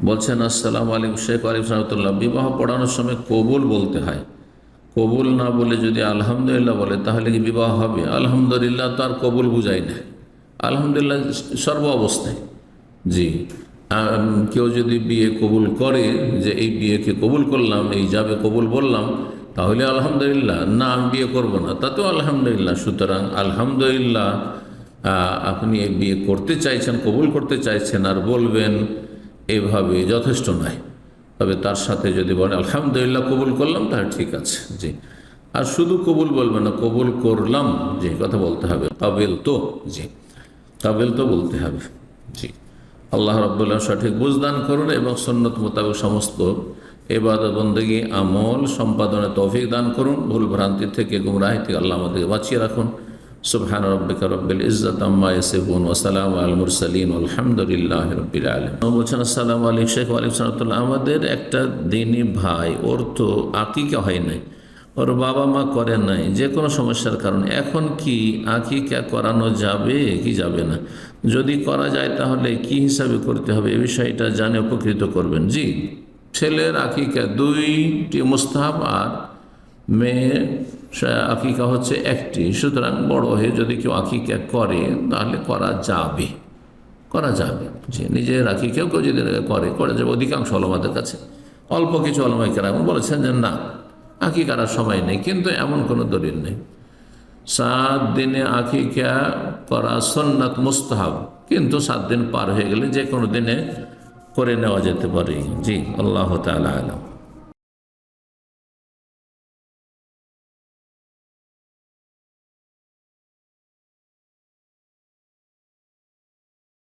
বলছেন আসসালামু আলাইকুম শেখ আলিম সাহতুল্লাহ, বিবাহ পড়ানোর সময় কবুল বলতে হয়। কবুল না বলে যদি আলহামদুলিল্লাহ বলে তাহলে কি বিবাহ হবে? আলহামদুলিল্লাহ তো আর কবুল বুঝাই না। আলহামদুলিল্লাহ সর্ব অবস্থায়। জি, কেউ যদি বিয়ে কবুল করে যে এই বিয়েকে কবুল করলাম, এই যাবে কবুল বললাম, তাহলে আলহামদুলিল্লাহ। না আমি বিয়ে করবো না, তাতেও আলহামদুলিল্লাহ। সুতরাং আলহামদুলিল্লাহ, আপনি এই বিয়ে করতে চাইছেন, কবুল করতে চাইছেন আর বলবেন এভাবে যথেষ্ট নয়। তবে তার সাথে যদি বলেন আলহামদুলিল্লাহ কবুল করলাম, তাহলে ঠিক আছে। জি, আর শুধু কবুল বলবেন না, কবুল করলাম যে কথা বলতে হবে, কাবিল তো। জি, কাবিল তো বলতে হবে। জি, আল্লাহ রাব্বুল সঠিক বুঝদান করুন এবং সুন্নত মোতাবেক সমস্ত ইবাদত বন্দেগী আমল সম্পাদনে তৌফিক দান করুন। ভুল ভ্রান্তি থেকে, গুমরাহি থেকে আল্লাহ আমাদেরকে বাঁচিয়ে রাখুন। সুবহান রাব্বিকা রব্বিল ইজ্জাতি আম্মা ইয়াসিফুন ওয়া সালামুন আলাল মুরসালিন আলহামদুলিল্লাহি রাব্বিল আলামিন। বলছেন আসসালামু আলাইকুম শেখ ওয়ালাইকুম সালাম, আমাদের একটা দিনী ভাই, ওর তো আকিকা হয় নাই, ওর বাবা মা করেন নাই যে কোনো সমস্যার কারণে, এখন কি আকিকা করানো যাবে কি যাবে না? যদি করা যায় তাহলে কি হিসাবে করতে হবে, এ বিষয়টা জানে উপকৃত করবেন। জি, ছেলের আকিকা দুইটি মুস্তাহাব আর মেয়ে আকিকা হচ্ছে একটি। সুতরাং বড় হয়ে যদি কেউ আকিকা করে তাহলে করা যাবে, করা যাবে। যে নিজের আকিকাও কেউ যদি করে যাবে। অধিকাংশ ওলামাদের কাছে, অল্প কিছু ওলামায়ে কেরাম বলেছেন যে না, আকিকার সময় নেই, কিন্তু এমন কোনো দলিল নেই। 7 দিনে আকিকা করা সুন্নাত মুস্তাহাব, কিন্তু 7 দিন পার হয়ে গেলে যে কোনো দিনে করে নেওয়া যেতে পারে। জি, আল্লাহ তাআলা আলাম।